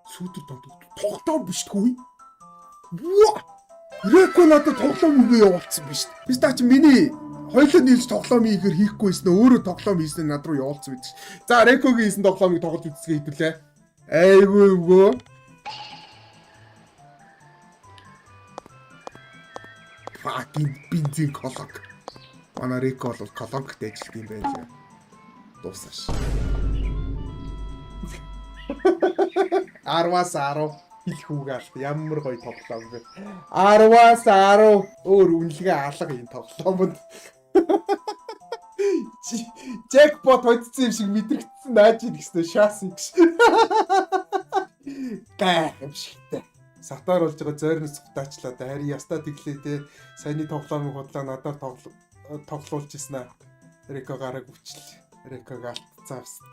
Сүүдэр тоглоом биш тгүй. Реко надад тоглоом үгүй явуулсан биш. Биш та чи миний хоёулаа нийлж тоглоом хийхээр хийхгүйсэн өөрөө тоглоом хийсэн над руу явуулсан байдаг. За Рекогийн хийсэн тоглоомыг тоглож үзсгээ хэвлээ. Айгүй. Fucking бензин колонк. Манай Реко бол колонкт ажилладаг юм байлаа. Дуусаш. 10-аас 10 хэлэх үг алт ямар гоё тоглоом бэ. 10-аас 10 өөр үнэлгээ алга юм тоглоомд. Jackpot хоцсон юм шиг мэдрэгдсэн нааж ийн гэснээр шаас юм гэж. Гайхам шигтэй. Сатаар болж байгаа зойрноос цутаачлаа да харин ястаа тэглээ те. Саяны тоглоомыг худлаа надаар тоглуулж ирсэн аа. Реко гараг өвчлээ. Реког алт цаавст.